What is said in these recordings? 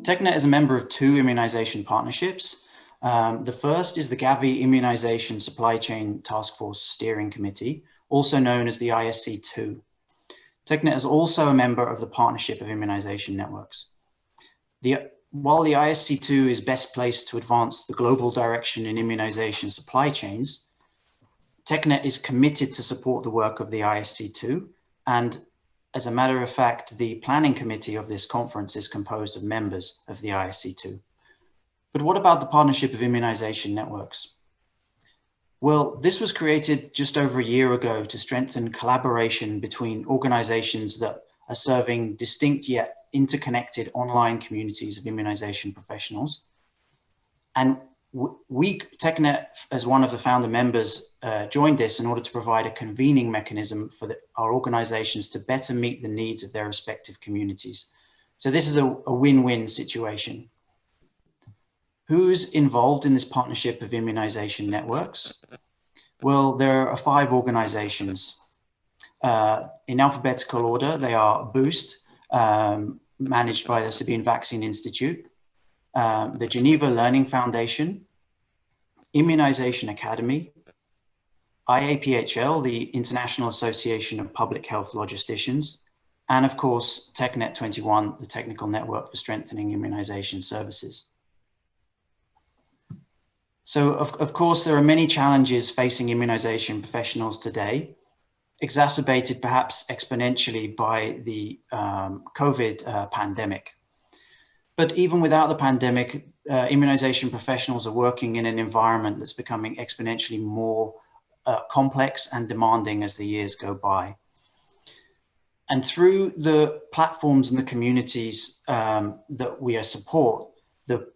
TechNet is a member of two immunization partnerships. The first is the Gavi Immunization Supply Chain Task Force Steering Committee, also known as the ISC2. TechNet is also a member of the Partnership of Immunization Networks. While the ISC2 is best placed to advance the global direction in immunization supply chains, TechNet is committed to support the work of the ISC2, and as a matter of fact, the planning committee of this conference is composed of members of the ISC2. But what about the Partnership of Immunization Networks? Well, this was created just over a year ago to strengthen collaboration between organizations that are serving distinct yet interconnected online communities of immunization professionals. And we, TechNet, as one of the founder members, joined this in order to provide a convening mechanism for our organizations to better meet the needs of their respective communities. So this is a win-win situation. Who's involved in this Partnership of Immunization Networks? Well, there are 5 organizations. In alphabetical order, they are Boost, managed by the Sabine Vaccine Institute, the Geneva Learning Foundation, Immunization Academy, IAPHL, the International Association of Public Health Logisticians, and of course, TechNet-21, the technical network for strengthening immunization services. So of course, there are many challenges facing immunization professionals today, exacerbated perhaps exponentially by the COVID pandemic. But even without the pandemic, immunization professionals are working in an environment that's becoming exponentially more complex and demanding as the years go by. And through the platforms and the communities that we support, the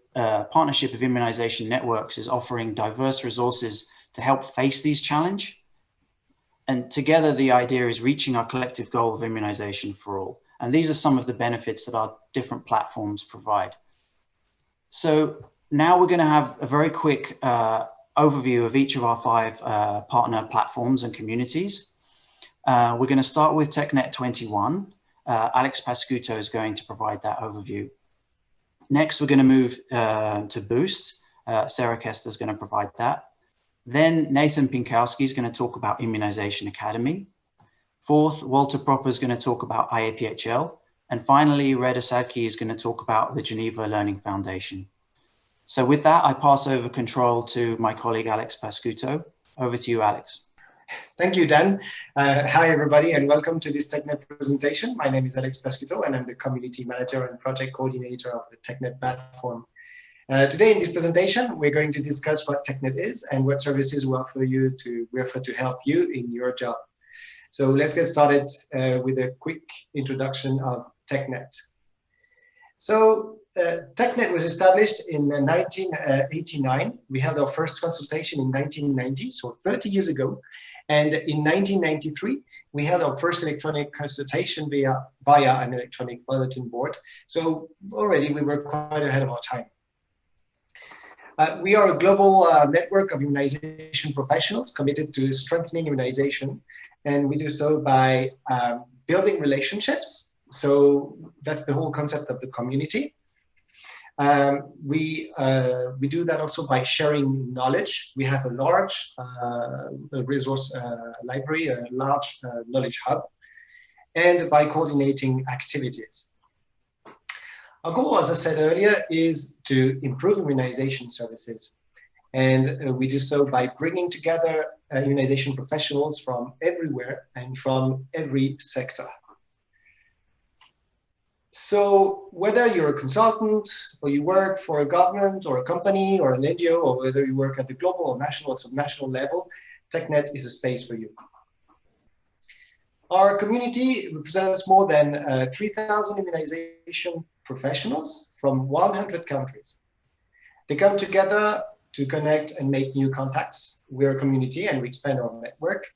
Partnership of Immunization Networks is offering diverse resources to help face these challenges. And together, the idea is reaching our collective goal of immunization for all. And these are some of the benefits that our different platforms provide. So now we're going to have a very quick overview of each of our 5 partner platforms and communities. We're going to start with TechNet-21. Alex Pascutto is going to provide that overview. Next, we're going to move to Boost. Sarah Kester is going to provide that. Then Nathan Pienkowski is going to talk about Immunization Academy. Fourth, Walter Proper is going to talk about IAPHL. And finally, Reda Sadki is going to talk about the Geneva Learning Foundation. So with that, I pass over control to my colleague, Alex Pascutto. Over to you, Alex. Thank you, Dan. Hi, everybody, and welcome to this TechNet presentation. My name is Alex Pascutto, and I'm the community manager and project coordinator of the TechNet platform. Today in this presentation, we're going to discuss what TechNet is and what services we offer to help you in your job. So let's get started with a quick introduction of TechNet. So TechNet was established in 1989. We held our first consultation in 1990, so 30 years ago. And in 1993, we held our first electronic consultation via an electronic bulletin board. So already we were quite ahead of our time. We are a global network of immunization professionals committed to strengthening immunization. And we do so by building relationships. So that's the whole concept of the community. We do that also by sharing knowledge. We have a large resource library, a large knowledge hub, and by coordinating activities. Our goal, as I said earlier, is to improve immunization services. And we do so by bringing together immunization professionals from everywhere and from every sector. So whether you're a consultant or you work for a government or a company or an NGO, or whether you work at the global or national or subnational level, TechNet is a space for you. Our community represents more than 3,000 immunization professionals from 100 countries. They come together to connect and make new contacts. We're a community and we expand our network.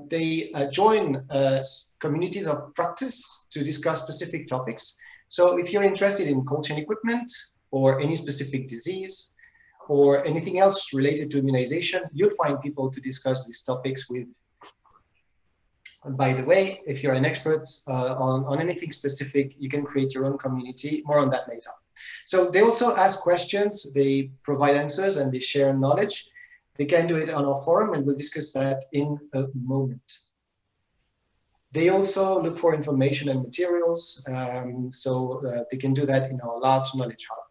They join communities of practice to discuss specific topics. So if you're interested in cold chain equipment or any specific disease or anything else related to immunization, you'll find people to discuss these topics with. And by the way, if you're an expert on anything specific, you can create your own community. More on that later. So they also ask questions, they provide answers, and they share knowledge. They can do it on our forum, and we'll discuss that in a moment. They also look for information and materials, so they can do that in our large knowledge hub.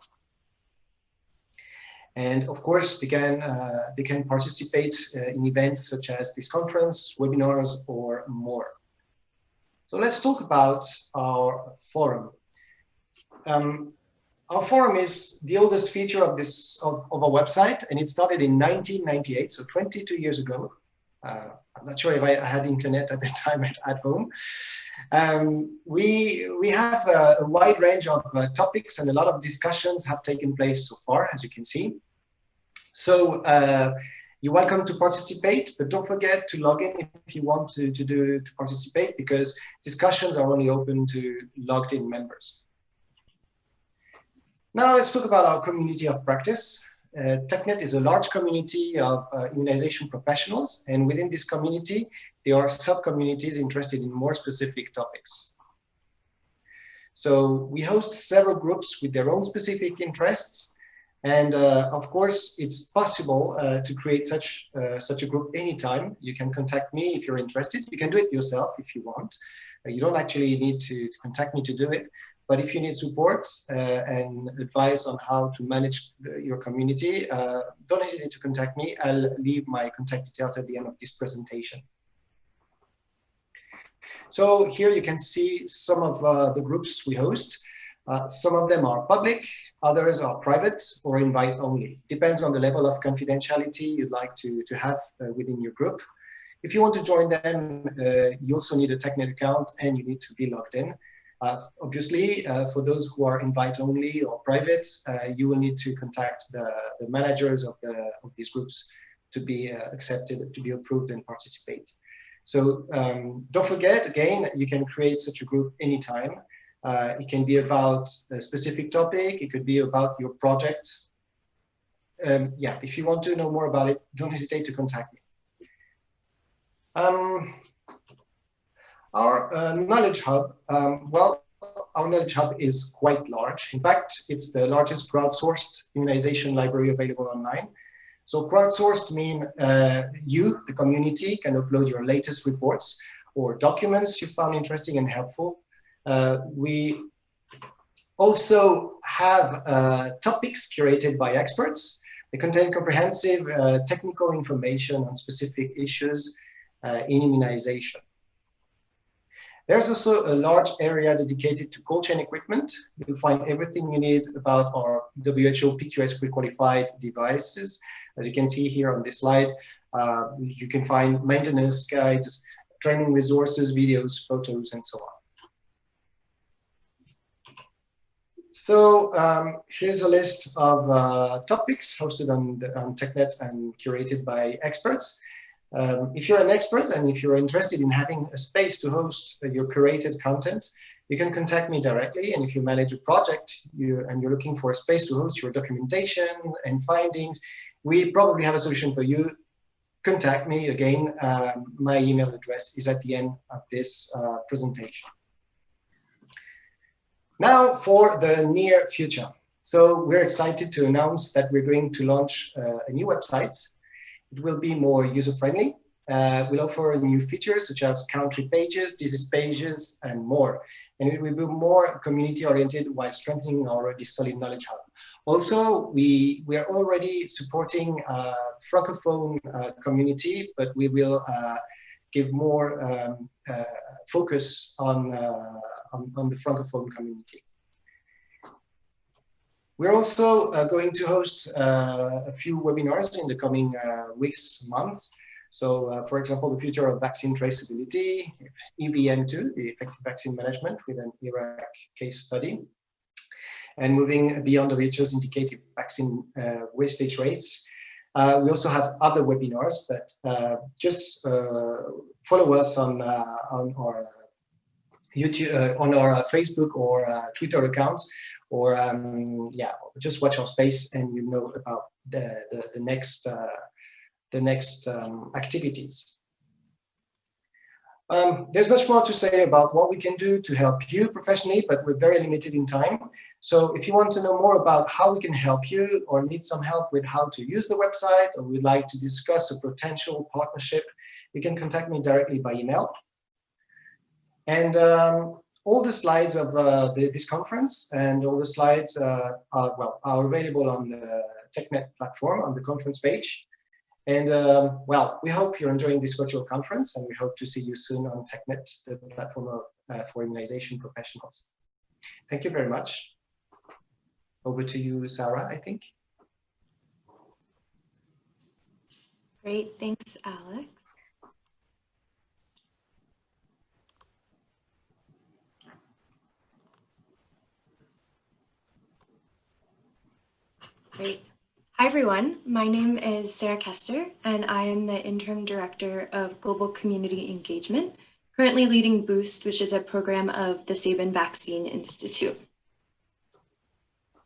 And of course, they can participate in events such as this conference, webinars, or more. So let's talk about our forum. Our forum is the oldest feature of our website, and it started in 1998, so 22 years ago. I'm not sure if I had internet at the time at home. We have a wide range of topics, and a lot of discussions have taken place so far, as you can see. So you're welcome to participate, but don't forget to log in if you want to participate, because discussions are only open to logged in members. Now let's talk about our community of practice. TechNet is a large community of immunization professionals, and within this community, there are sub-communities interested in more specific topics. So we host several groups with their own specific interests, and of course, it's possible to create such a group anytime. You can contact me if you're interested. You can do it yourself if you want. You don't actually need to contact me to do it. But if you need support and advice on how to manage your community, don't hesitate to contact me. I'll leave my contact details at the end of this presentation. So here you can see some of the groups we host. Some of them are public, others are private or invite only. Depends on the level of confidentiality you'd like to have within your group. If you want to join them, you also need a TechNet account and you need to be logged in. Obviously, for those who are invite only or private, you will need to contact the managers of these groups to be accepted, to be approved and participate. So don't forget, again, you can create such a group anytime. It can be about a specific topic. It could be about your project. Yeah, if you want to know more about it, don't hesitate to contact me. Our knowledge hub, well, our knowledge hub is quite large. In fact, it's the largest crowdsourced immunization library available online. So crowdsourced means you, the community, can upload your latest reports or documents you found interesting and helpful. We also have topics curated by experts. They contain comprehensive technical information on specific issues in immunization. There's also a large area dedicated to cold chain equipment. You'll find everything you need about our WHO PQS pre-qualified devices. As you can see here on this slide, you can find maintenance guides, training resources, videos, photos, and so on. So here's a list of topics hosted on TechNet and curated by experts. If you're an expert and if you're interested in having a space to host your curated content, you can contact me directly. And if you manage a project and you're looking for a space to host your documentation and findings, we probably have a solution for you. Contact me again. My email address is at the end of this presentation. Now for the near future. So we're excited to announce that we're going to launch a new website. It will be more user-friendly. We'll offer new features such as country pages, disease pages, and more. And it will be more community-oriented while strengthening our already solid knowledge hub. Also, we are already supporting Francophone community, but we will give more focus on the Francophone community. We're also going to host a few webinars in the coming weeks, months. So, for example, the future of vaccine traceability, EVM2, the effective vaccine management with an Iraq case study, and moving beyond the WHO's indicated vaccine wastage rates. We also have other webinars, but just follow us on our YouTube, on our Facebook or Twitter accounts, or yeah, just watch our space and you know about the next activities. There's much more to say about what we can do to help you professionally, but we're very limited in time. So if you want to know more about how we can help you or need some help with how to use the website, or would like to discuss a potential partnership, you can contact me directly by email. And all the slides of this conference and all the slides are available on the TechNet platform on the conference page. And we hope you're enjoying this virtual conference, and we hope to see you soon on TechNet, the platform for immunization professionals. Thank you very much. Over to you, Sarah, I think. Great, thanks, Alex. Great. Hi, everyone. My name is Sarah Kester, and I am the Interim Director of Global Community Engagement, currently leading BOOST, which is a program of the Sabin Vaccine Institute.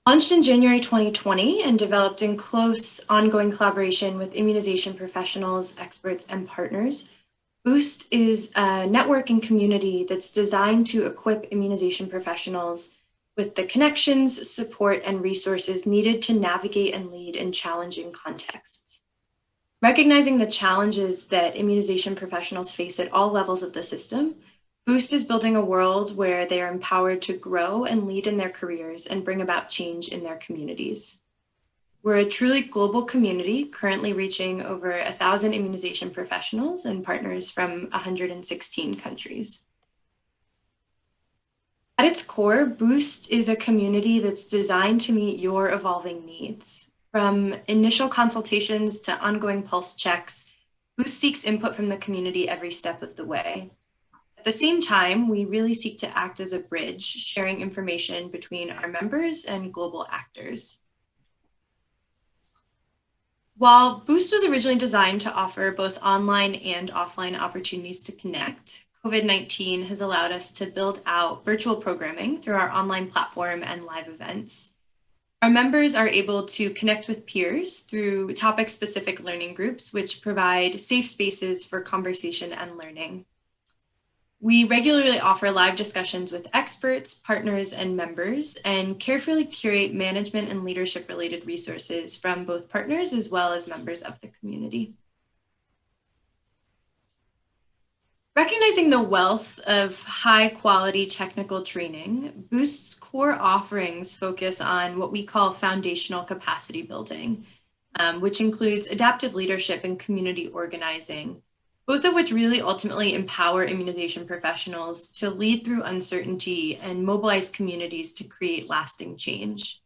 Launched in January 2020 and developed in close ongoing collaboration with immunization professionals, experts, and partners, BOOST is a network and community that's designed to equip immunization professionals with the connections, support, and resources needed to navigate and lead in challenging contexts. Recognizing the challenges that immunization professionals face at all levels of the system, BOOST is building a world where they are empowered to grow and lead in their careers and bring about change in their communities. We're a truly global community, currently reaching over 1,000 immunization professionals and partners from 116 countries. At its core, BOOST is a community that's designed to meet your evolving needs. From initial consultations to ongoing pulse checks, BOOST seeks input from the community every step of the way. At the same time, we really seek to act as a bridge, sharing information between our members and global actors. While BOOST was originally designed to offer both online and offline opportunities to connect, COVID-19 has allowed us to build out virtual programming through our online platform and live events. Our members are able to connect with peers through topic-specific learning groups, which provide safe spaces for conversation and learning. We regularly offer live discussions with experts, partners, and members, and carefully curate management and leadership-related resources from both partners as well as members of the community. Recognizing the wealth of high-quality technical training, BOOST's core offerings focus on what we call foundational capacity building, which includes adaptive leadership and community organizing, both of which really ultimately empower immunization professionals to lead through uncertainty and mobilize communities to create lasting change.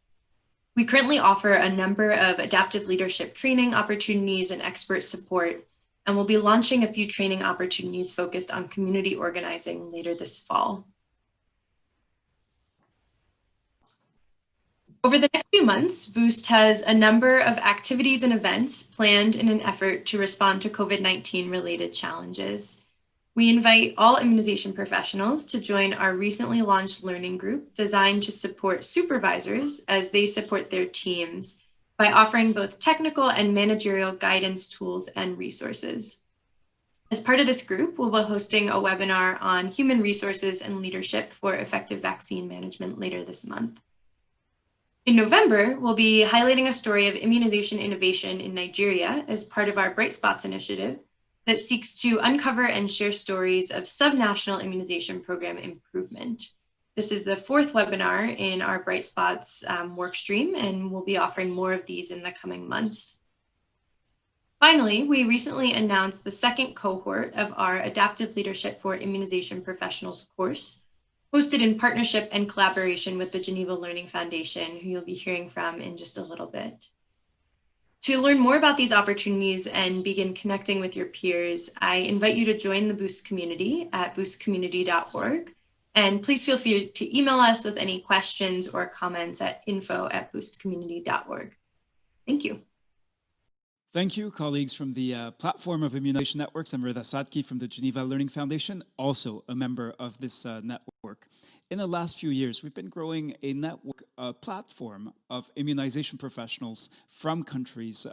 We currently offer a number of adaptive leadership training opportunities and expert support, and we'll be launching a few training opportunities focused on community organizing later this fall. Over the next few months, BOOST has a number of activities and events planned in an effort to respond to COVID-19 related challenges. We invite all immunization professionals to join our recently launched learning group designed to support supervisors as they support their teams by offering both technical and managerial guidance tools and resources. As part of this group, we'll be hosting a webinar on human resources and leadership for effective vaccine management later this month. In November, we'll be highlighting a story of immunization innovation in Nigeria as part of our Bright Spots initiative that seeks to uncover and share stories of subnational immunization program improvement. This is the 4th webinar in our Bright Spots workstream, and we'll be offering more of these in the coming months. Finally, we recently announced the 2nd cohort of our Adaptive Leadership for Immunization Professionals course, hosted in partnership and collaboration with the Geneva Learning Foundation, who you'll be hearing from in just a little bit. To learn more about these opportunities and begin connecting with your peers, I invite you to join the BOOST community at boostcommunity.org. And please feel free to email us with any questions or comments at info@boostcommunity.org. Thank you. Thank you, colleagues from the Platform of Immunization Networks. I'm Reda Sadki from the Geneva Learning Foundation, also a member of this network. In the last few years, we've been growing a network, a platform of immunization professionals from countries,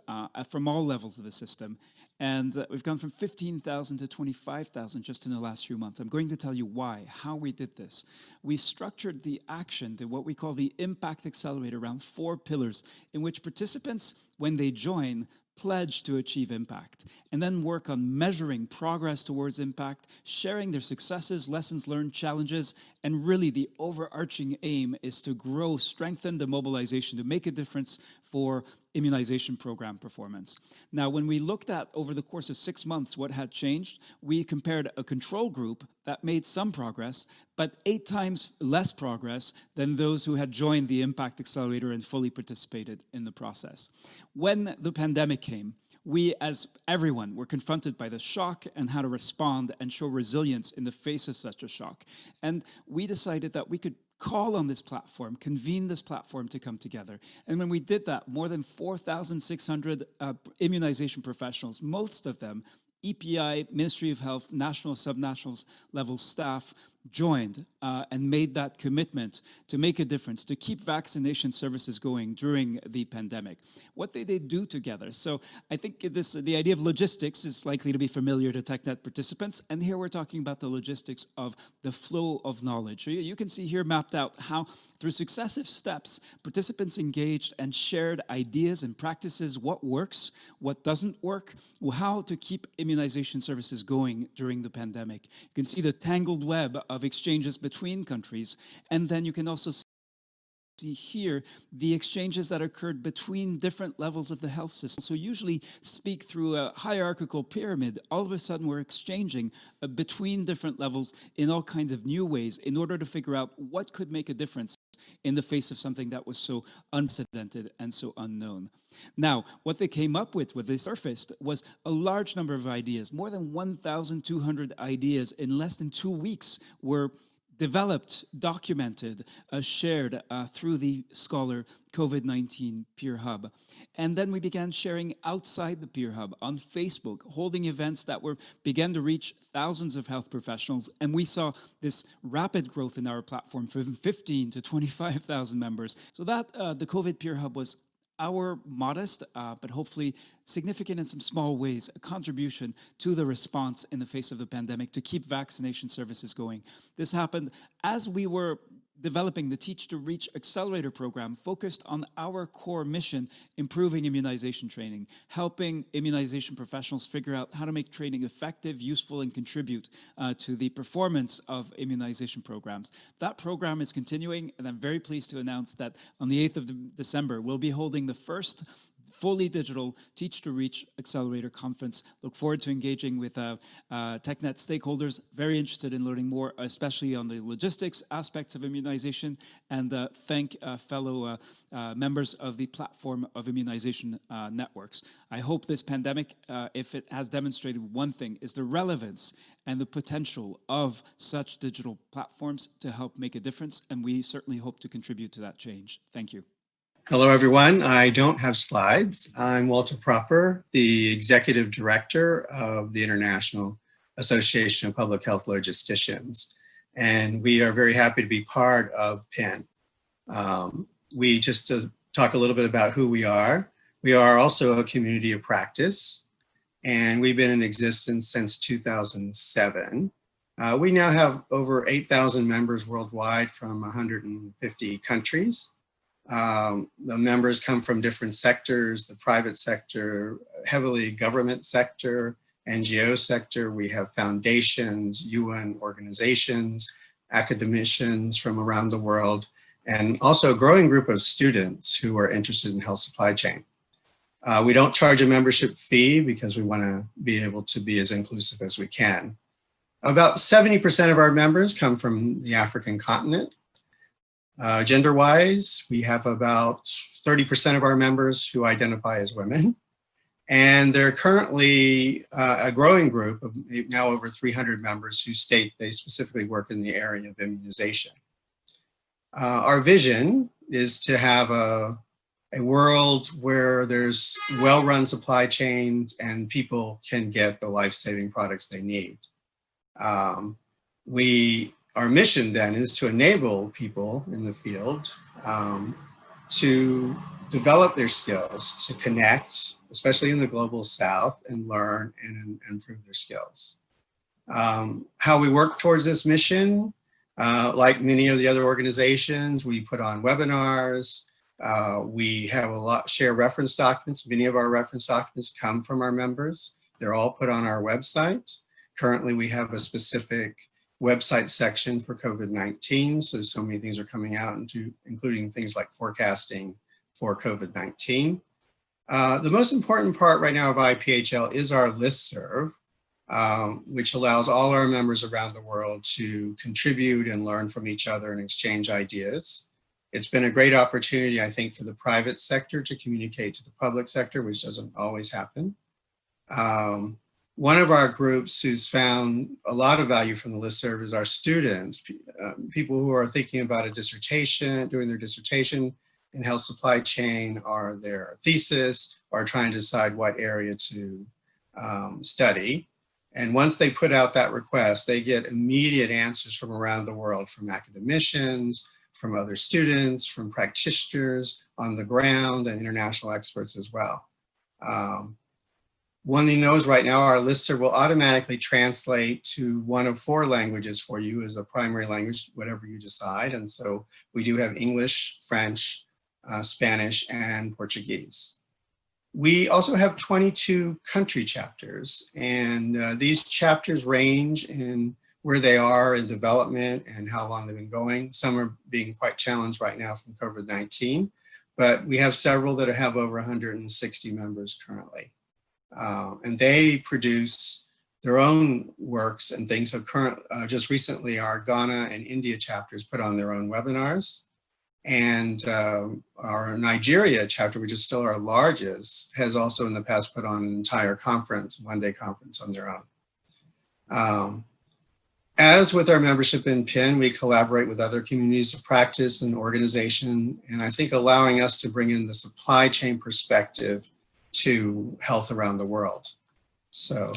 from all levels of the system. And we've gone from 15,000 to 25,000 just in the last few months. I'm going to tell you why, how we did this. We structured the action, what we call the Impact Accelerator, around 4 pillars in which participants, when they join, pledge to achieve impact, and then work on measuring progress towards impact, sharing their successes, lessons learned, challenges, and really the overarching aim is to grow, strengthen the mobilization to make a difference for immunization program performance. Now, when we looked at over the course of 6 months what had changed, we compared a control group that made some progress, but 8 times less progress than those who had joined the Impact Accelerator and fully participated in the process. When the pandemic came, we, as everyone, were confronted by the shock and how to respond and show resilience in the face of such a shock. And we decided that we could call on this platform, convene this platform to come together. And when we did that, more than 4,600 immunization professionals, most of them EPI, Ministry of Health, national, subnational level staff joined and made that commitment to make a difference, to keep vaccination services going during the pandemic. What did they do together? So I think the idea of logistics is likely to be familiar to TechNet participants, and here we're talking about the logistics of the flow of knowledge. So you can see here mapped out how, through successive steps, participants engaged and shared ideas and practices, what works, what doesn't work, how to keep immunization services going during the pandemic. You can see the tangled web of exchanges between countries, and then you can also see here the exchanges that occurred between different levels of the health system. So usually speak through a hierarchical pyramid. All of a sudden we're exchanging between different levels in all kinds of new ways in order to figure out what could make a difference in the face of something that was so unprecedented and so unknown. Now, what they came up with they surfaced, was a large number of ideas. More than 1,200 ideas in less than 2 weeks were developed, documented, shared through the Scholar COVID-19 Peer Hub. And then we began sharing outside the Peer Hub on Facebook, holding events that began to reach thousands of health professionals. And we saw this rapid growth in our platform from 15 to 25,000 members. So that the COVID Peer Hub was our modest, but hopefully significant in some small ways, a contribution to the response in the face of the pandemic to keep vaccination services going. This happened as we were developing the Teach to Reach Accelerator program focused on our core mission, improving immunization training, helping immunization professionals figure out how to make training effective, useful, and contribute to the performance of immunization programs. That program is continuing, and I'm very pleased to announce that on the 8th of December, we'll be holding the first fully digital Teach to Reach Accelerator Conference. Look forward to engaging with TechNet stakeholders, very interested in learning more, especially on the logistics aspects of immunization, and thank fellow members of the Platform of Immunization Networks. I hope this pandemic, if it has demonstrated one thing, is the relevance and the potential of such digital platforms to help make a difference, and we certainly hope to contribute to that change. Thank you. Hello, everyone. I don't have slides. I'm Walter Proper, the Executive Director of the International Association of Public Health Logisticians, and we are very happy to be part of PIN. Just to talk a little bit about who we are also a community of practice, and we've been in existence since 2007. We now have over 8,000 members worldwide from 150 countries. The members come from different sectors, the private sector, heavily government sector, NGO sector. We have foundations, UN organizations, academicians from around the world, and also a growing group of students who are interested in health supply chain. We don't charge a membership fee because we want to be able to be as inclusive as we can. About 70% of our members come from the African continent. Gender-wise, we have about 30% of our members who identify as women. And they're currently a growing group of now over 300 members who state they specifically work in the area of immunization. Our vision is to have a world where there's well-run supply chains and people can get the life-saving products they need. Our mission then is to enable people in the field to develop their skills, to connect, especially in the global south, and learn and improve their skills. How we work towards this mission, like many of the other organizations, we put on webinars. We have share reference documents. Many of our reference documents come from our members. They're all put on our website. Currently, we have a specific website section for COVID-19. So many things are coming out, including things like forecasting for COVID-19. The most important part right now of IAPHL is our listserv, which allows all our members around the world to contribute and learn from each other and exchange ideas. It's been a great opportunity, I think, for the private sector to communicate to the public sector, which doesn't always happen. One of our groups who's found a lot of value from the listserv is our students, people who are thinking about a dissertation, doing their dissertation in health supply chain, or their thesis, or trying to decide what area to study. And once they put out that request, they get immediate answers from around the world, from academicians, from other students, from practitioners on the ground, and international experts as well. One thing knows right now, our listserv will automatically translate to one of 4 languages for you as a primary language, whatever you decide. And so we do have English, French, Spanish, and Portuguese. We also have 22 country chapters, and these chapters range in where they are in development and how long they've been going. Some are being quite challenged right now from COVID-19, but we have several that have over 160 members currently. And they produce their own works and things. So just recently, our Ghana and India chapters put on their own webinars. And our Nigeria chapter, which is still our largest, has also in the past put on an entire conference, one-day conference on their own. As with our membership in PIN, we collaborate with other communities of practice and organization, and I think allowing us to bring in the supply chain perspective to health around the world. So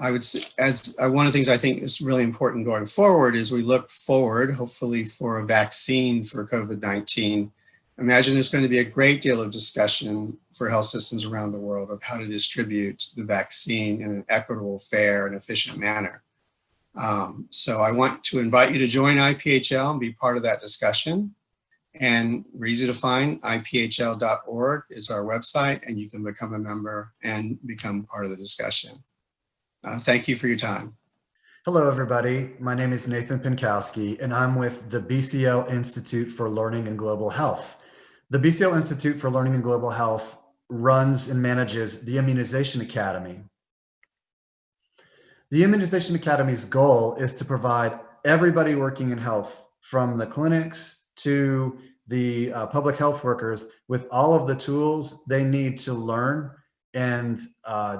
I would say, one of the things I think is really important going forward is we look forward, hopefully, for a vaccine for COVID-19. Imagine there's going to be a great deal of discussion for health systems around the world of how to distribute the vaccine in an equitable, fair, and efficient manner. So I want to invite you to join IAPHL and be part of that discussion. And we're easy to find. IAPHL.org is our website, and you can become a member and become part of the discussion. Thank you for your time. Hello, everybody. My name is Nathan Pienkowski, and I'm with the BCL Institute for Learning and Global Health. The BCL Institute for Learning and Global Health runs and manages the Immunization Academy. The Immunization Academy's goal is to provide everybody working in health, from the clinics to the public health workers, with all of the tools they need to learn and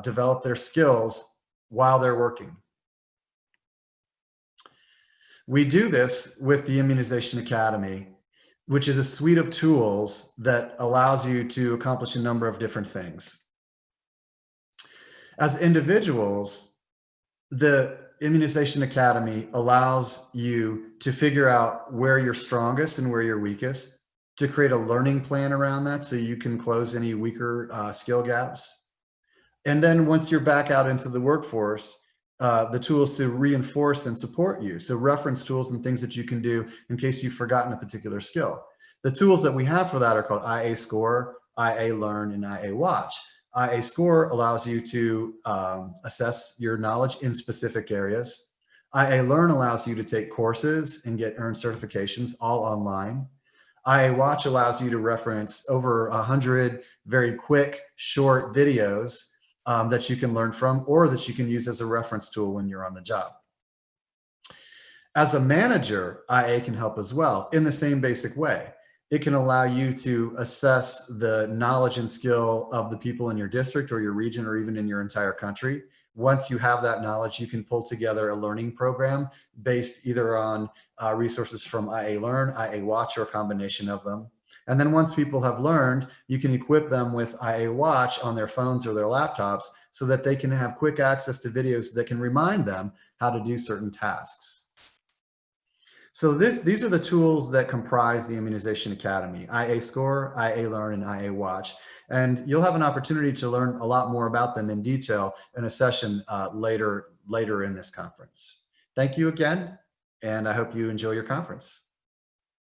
develop their skills while they're working. We do this with the Immunization Academy, which is a suite of tools that allows you to accomplish a number of different things. As individuals, the Immunization Academy allows you to figure out where you're strongest and where you're weakest, to create a learning plan around that so you can close any weaker skill gaps. And then once you're back out into the workforce, the tools to reinforce and support you. So reference tools and things that you can do in case you've forgotten a particular skill. The tools that we have for that are called IA Score, IA Learn, and IA Watch. IA Score allows you to assess your knowledge in specific areas. IA Learn allows you to take courses and earn certifications all online. IA Watch allows you to reference over 100 very quick, short videos that you can learn from, or that you can use as a reference tool when you're on the job. As a manager, IA can help as well in the same basic way. It can allow you to assess the knowledge and skill of the people in your district or your region or even in your entire country. Once you have that knowledge, you can pull together a learning program based either on resources from IA Learn, IA Watch, or a combination of them. And then once people have learned, you can equip them with IA Watch on their phones or their laptops so that they can have quick access to videos that can remind them how to do certain tasks. So these are the tools that comprise the Immunization Academy: IA Score, IA Learn, and IA Watch. And you'll have an opportunity to learn a lot more about them in detail in a session later in this conference. Thank you again, and I hope you enjoy your conference.